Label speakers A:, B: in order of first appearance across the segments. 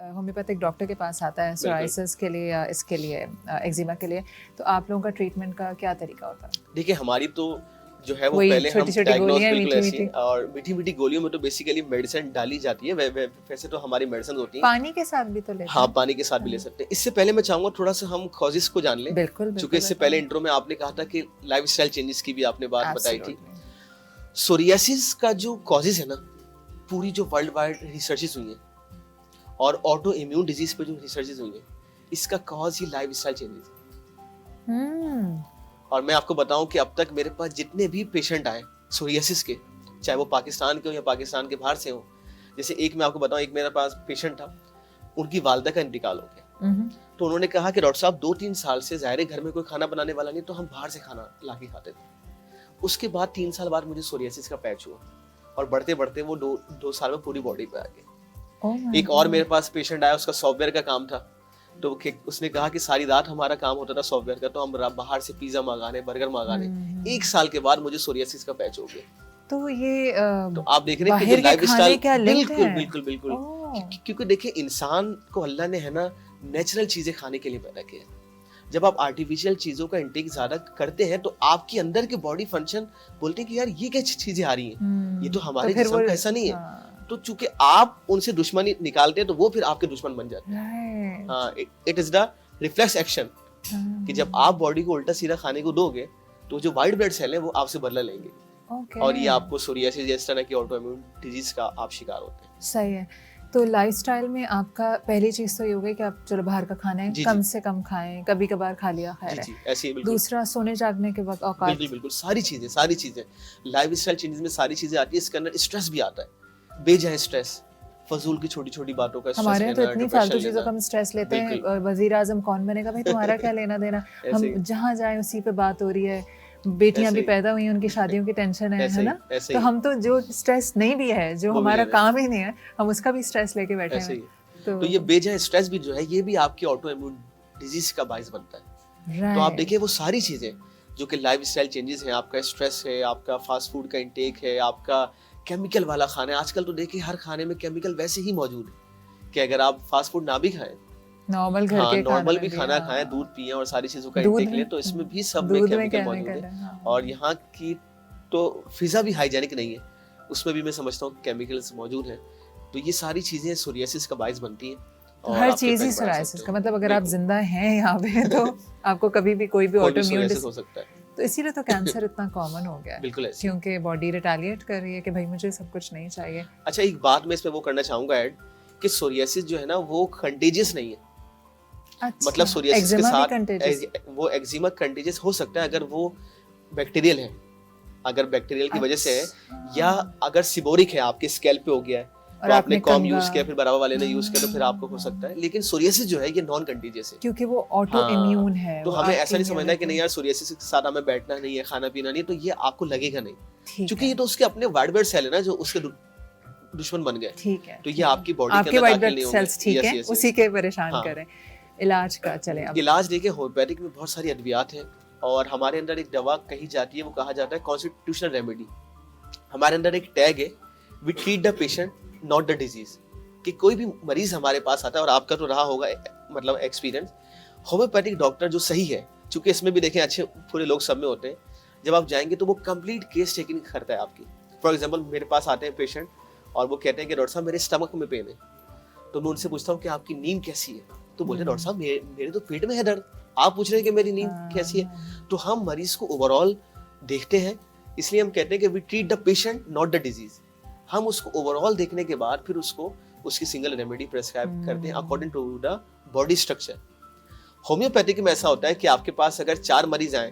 A: Homeopathic doctor के पास आता है सोराइसिस के लिए या इसके लिए एक्जिमा के लिए, तो आप लोगों का ट्रीटमेंट का क्या तरीका होता है?
B: देखिए हमारी तो जो है वो
A: वही
B: पहले हम
A: छोटी-छोटी
B: डायग्नोस
A: गोलियाँ,
B: बिल्कुल ऐसी
A: मीठी-मीठी?
B: और मीठी गोलियों में तो बेसिकली मेडिसिन डाली जाती है। वैसे तो हमारी मेडिसिन होती है
A: पानी के साथ भी तो लेते
B: हाँ
A: हैं?
B: पानी के साथ भी ले सकते हैं। इससे पहले मैं चाहूंगा थोड़ा सा हम कॉजेस को जान लें,
A: बिल्कुल,
B: क्योंकि
A: बिल्कुल
B: इससे
A: बताइए।
B: पहले इंट्रो में आपने कहा था कि लाइफस्टाइल चेंजेस की भी आपने बात बताई थी।
A: Absolutely.
B: सोरियासिस का जो कॉजेज है ना, पूरी जो वर्ल्ड वाइड रिसर्चेस हुई है और ऑटो इम्यून डिजीज पे जो रिसर्चेस हुई है, इसका कॉज ही लाइफस्टाइल चेंजेस है। और मैं आपको बताऊं कि अब तक मेरे पास जितने भी पेशेंट आए सोरियासिस के, चाहे वो पाकिस्तान के हो या पाकिस्तान के बाहर से हो, जैसे एक मैं आपको बताऊं, एक मेरे पास पेशेंट था, उनकी वालदा का इंतकाल हो गया। तो उन्होंने कहा कि डॉक्टर साहब 2-3 साल से ज़ाहिर है घर में कोई खाना बनाने वाला नहीं, तो हम बाहर से खाना लाके खाते थे। उसके बाद 3 साल बाद मुझे सोरियासिस का पैच हुआ और बढ़ते बढ़ते वो 2 साल में पूरी बॉडी पे आ गया। एक और मेरे पास पेशेंट आया, उसका सॉफ्टवेयर का काम था, तो उसने कहा कि सारी रात हमारा काम होता था सॉफ्टवेयर का, तो हम बाहर से पिज्जा मंगाने, बर्गर मंगाने। 1 साल के बाद मुझे सोरियासिस का पैच हो गया।
A: तो ये
B: तो आप देख रहे हैं कि लाइफस्टाइल बिल्कुल
A: ओह।
B: क्योंकि देखिए इंसान को अल्लाह ने है ना नेचुरल चीजें खाने के लिए पैदा किया है। जब आप आर्टिफिशियल चीजों का इंटेक ज्यादा करते हैं तो आपके अंदर के बॉडी फंक्शन बोलते हैं कि यार ये क्या चीजें आ रही हैं, ये तो हमारे जिस्म का ऐसा नहीं है। तो चूंकि आप उनसे दुश्मनी निकालते हैं तो वो फिर आपके दुश्मन बन जाते हैं। हाँ, it is the reflex action कि जब आप बॉडी को उल्टा सीधा खाने को दोगे तो जो व्हाइट ब्लड सेल है वो आपसे बदला लेंगे। और ये आपको सोरियासिस इस तरह की ऑटो इम्यून डिजीज का आप शिकार होते हैं।
A: सही है। तो लाइफस्टाइल में आपका पहली चीज तो ये हो गई कि आप चलो बाहर का खाना है कम से कम खाएं, कभी कभार खा लिया खैर है।
B: ऐसे ही बिल्कुल।
A: दूसरा सोने जागने के वक्त औकात।
B: बिल्कुल सारी चीजें लाइफस्टाइल चेंजेस में सारी चीजें आती है। इसके अंदर स्ट्रेस भी आता है, बेजाय स्ट्रेस, फजूल की छोटी छोटी बातों का स्ट्रेस।
A: हमारे तो इतनी फालतू चीजों का हम स्ट्रेस लेते हैं, वजीर आजम कौन बनेगा, भाई तुम्हारा क्या लेना देना। हम जहाँ जाए उसी पे बात हो रही है, बेटियां भी पैदा हुई, उनकी शादियों की टेंशन है ना। तो हम तो जो स्ट्रेस नहीं भी है, जो हमारा काम ही नहीं है, हम उसका भी स्ट्रेस लेके बैठे हैं।
B: तो ये बेजाय स्ट्रेस भी जो है ये भी आपकी ऑटो इम्यून डिजीज का बाइस बनता है। तो आप देखिए वो सारी चीजें जो कि लाइफस्टाइल चेंजेस हैं, आपका स्ट्रेस है, आपका फास्ट फूड का इंटेक है, आपका केमिकल वाला खाना है। आजकल तो देखिए हर खाने में केमिकल वैसे ही मौजूद है कि अगर आप फास्ट फूड ना भी खाएं,
A: नॉर्मल घर के
B: नॉर्मल भी खाना खाएं, दूध पिएं और सारी चीजों का इंटेक लें, तो इसमें भी सब में केमिकल मौजूद है। और यहाँ की तो फिजा भी हाइजेनिक नहीं है, उसमें भी मैं समझता हूँ केमिकल्स मौजूद हैं। तो ये सारी चीजें सोरियासिस का बाइस बनती हैं।
A: तो हर चीज ही सोरियासिस का मतलब, अगर आप जिंदा हैं यहाँ पे तो आपको कभी भी कोई भी ऑटोइम्यून
B: हो सकता है।
A: तो इसीलिए तो कैंसर इतना कॉमन हो गया है।
B: बिल्कुल ऐसे,
A: क्योंकि बॉडी रिटेलिएट कर रही है कि भाई मुझे सब कुछ नहीं चाहिए।
B: अच्छा एक बात मैं इसमें वो करना चाहूंगा ऐड कि सोरियासिस जो है ना वो कंटेजियस नहीं है।
A: अच्छा,
B: मतलब सोरियासिस के साथ वो एक्जिमा कंटेजियस हो सकता है अगर वो बैक्टीरियल है, अगर बैक्टीरियल की वजह से है, या अगर सिबोरिक है, आपके स्कैल्प पे हो गया है तो आपने कॉम यूज किया, फिर बराबर वाले ने यूज किया, तो फिर आपको हो सकता है। लेकिन सोरियासिस जो है ये नॉन कंटेजियस है
A: क्योंकि वो ऑटो इम्यून है।
B: तो हमें ऐसा नहीं समझना है कि नहीं यार सोरियासिस के साथ हमें बैठना नहीं है, खाना पीना नहीं, तो ये आपको लगेगा नहीं, क्योंकि ये तो उसके अपने व्हाइट ब्लड सेल है ना जो उसके दुश्मन बन गए।
A: ठीक है,
B: तो ये आपकी बॉडी
A: के अंदर दाखिल नहीं होंगे। ठीक है, उसी के परेशान करें। इलाज का चले अब।
B: इलाज देखिए होम्योपैथिक में बहुत सारी अद्वियात हैं और हमारे अंदर एक दवा कही जाती है, वो कहा जाता है कॉन्स्टिट्यूशनल रेमेडी। हमारे अंदर एक टैग है, we treat the patient not the disease, कि कोई भी मरीज हमारे पास आता है, और आपका तो रहा होगा मतलब एक्सपीरियंस, होम्योपैथिक डॉक्टर जो सही है, क्योंकि इसमें भी देखें अच्छे पूरे लोग सब में होते हैं, जब आप जाएंगे तो वो कंप्लीट केस टेकिंग करता है आपकी। फॉर एग्जांपल मेरे पास आते हैं पेशेंट और वो कहते हैं कि डॉक्टर साहब मेरे स्टमक में पेन है, तो मैं उनसे पूछता हूँ कि आपकी नींद कैसी है, तो बोलते हैं डॉक्टर साहब मेरे तो पेट में है दर्द, आप पूछ रहे हैं कि मेरी नींद कैसी है। तो हम मरीज को ओवरऑल देखते हैं, इसलिए हम कहते हैं कि we treat the patient not the disease. हम उसको ओवरऑल देखने के बाद फिर उसको उसकी सिंगल रेमेडी प्रेस्क्राइब करते हैं according to the body structure. Homeopathic में ऐसा होता है कि आपके पास अगर 4 मरीज आए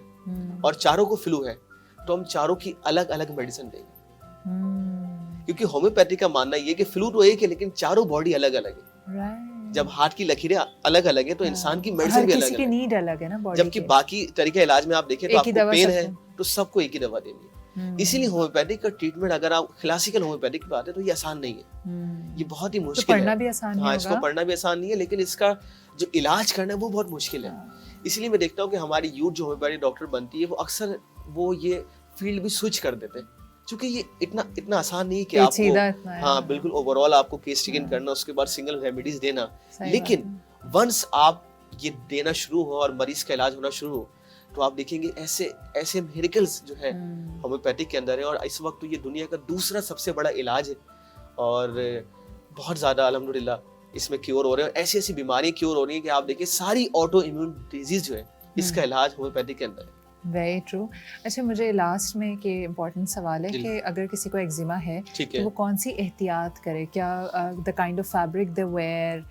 B: और चारों को फ्लू है तो हम चारों की अलग अलग मेडिसिन देंगे, क्योंकि होम्योपैथिक का मानना ये कि फ्लू तो एक है लेकिन चारों बॉडी अलग अलग है। जब हार्ट की लकीरें अलग अलग है तो इंसान की मेडिसिन भी अलग
A: नीड अलग है ना बॉडी,
B: जबकि बाकी तरीके इलाज में आप देखें तो आपको पेन है तो सबको एक ही दवा देनी है। इसीलिए होम्योपैथिक का ट्रीटमेंट अगर आप क्लासिकल होम्योपैथिक पे आते हैं तो ये आसान नहीं है, ये बहुत ही मुश्किल है।
A: पढ़ना भी आसान
B: हाँ, इसको पढ़ना भी आसान नहीं है, लेकिन इसका जो इलाज करना है वो बहुत मुश्किल है। इसलिए मैं देखता हूँ कि हमारी यूथ जो होम्योपैथिक डॉक्टर बनती है वो अक्सर वो ये फील्ड भी स्विच कर देते हैं क्योंकि ये इतना आसान नहीं है कि
A: पेचीदा इतना
B: आपको
A: है।
B: हाँ बिल्कुल ओवरऑल आपको केस टेकन करना, उसके बाद सिंगल रेमेडीज देना।
A: सही
B: लेकिन वंस आप ये देना शुरू हो और मरीज का इलाज होना शुरू हो, तो आप देखेंगे ऐसे मिरेकल्स जो है होम्योपैथिक के अंदर है। और इस वक्त तो ये दुनिया का दूसरा सबसे बड़ा इलाज है और बहुत ज्यादा अल्हम्दुलिल्लाह इसमें क्योर हो रहे हैं। ऐसी ऐसी बीमारियां क्योर हो रही हैं कि आप देखिए सारी ऑटो इम्यून डिजीज जो है इसका इलाज होम्योपैथिक के अंदर है।
A: Very true. अच्छा, मुझे लास्ट में कि इम्पोर्टेंट सवाल है कि अगर किसी को एक्जिमा है
B: ठीक
A: तो
B: है।
A: वो कौन सी एहतियात करे, क्या the kind of fabric they wear,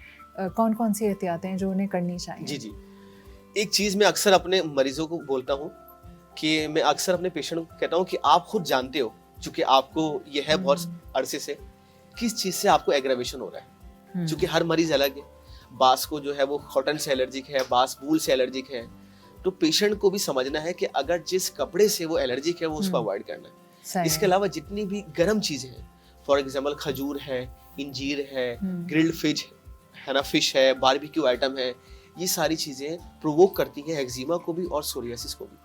A: कौन कौन सी एहतियातें हैं जो उन्हें करनी चाहिए?
B: जी जी, एक चीज मैं अक्सर अपने मरीजों को बोलता हूँ कि मैं अक्सर अपने पेशेंट को कहता हूँ कि आप खुद जानते हो, क्योंकि आपको ये है बहुत अरसे से, किस चीज से आपको एग्रावेशन हो रहा है। क्योंकि हर मरीज अलग है। बास को जो है वो कॉटन से एलर्जिक है, बास वूल से एलर्जिक है, तो पेशेंट को भी समझना है कि अगर जिस कपड़े से वो एलर्जिक है वो उसको अवॉइड करना है।
A: सही
B: इसके अलावा जितनी भी गर्म चीजें हैं, फॉर एग्जाम्पल खजूर है, इंजीर है, ग्रिल्ड फिश है ना, फिश है, बारबेक्यू आइटम है, ये सारी चीजें प्रोवोक करती हैं एक्जिमा को भी और सोरियासिस को भी।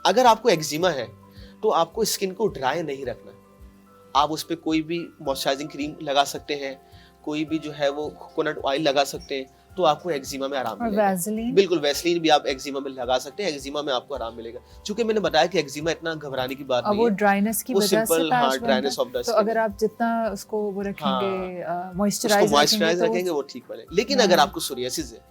B: अगर आपको एक्जिमा है तो आपको स्किन को ड्राई नहीं रखना। आप उस पर कोई भी मॉइस्चराइजिंग क्रीम लगा सकते हैं, कोई भी जो है वो कोकोनट ऑयल लगा सकते हैं, तो आपको एक्जिमा में आराम
A: और
B: मिलेगा।
A: वैसलीन?
B: बिल्कुल, वैसलीन भी आप एक्जिमा में लगा सकते हैं, एक्जिमा में आपको आराम मिलेगा। क्योंकि मैंने बताया कि एक्जिमा इतना घबराने की बात
A: अब
B: नहीं
A: वो
B: है,
A: ड्राइनेस की
B: वो
A: वजह से
B: सिंपल
A: पैच बनता
B: ड्राइनेस
A: है।
B: ऑफ द
A: तो
B: स्किन।
A: अगर आप जितना उसको वो रखेंगे
B: उसको
A: मॉइस्चराइज
B: मॉइस्चराइज
A: रखेंगे
B: रखेंगे वो ठीक बनेगा। लेकिन अगर आपको सोरियासिस है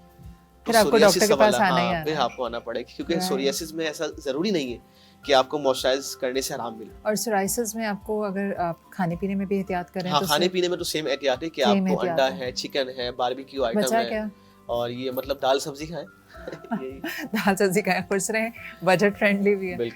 B: तो
A: फिर आपको
B: psoriasis
A: डॉक्टर के
B: का
A: पास
B: वाला,
A: आना ही आना
B: फिर
A: है।
B: आपको आना पड़ेगा, क्योंकि
A: Right.
B: सोरियासिस में ऐसा जरूरी नहीं है कि आपको मॉइस्चराइज करने से आराम मिले।
A: और सोराइसिस में आपको अगर आप खाने पीने में भी एहतियात करें
B: हाँ,
A: तो
B: खाने पीने में तो सेम एहतियात है कि
A: Same
B: आपको
A: एहतियात
B: अंडा
A: है।
B: है, चिकन है, बारबेक्यू आइटम
A: बचा
B: है,
A: क्या?
B: और ये मतलब दाल सब्जी खाएं। यही
A: दाल सब्जी खाएं, खुश रहें, बजट फ्रेंडली भी है।
B: बिल्कुल।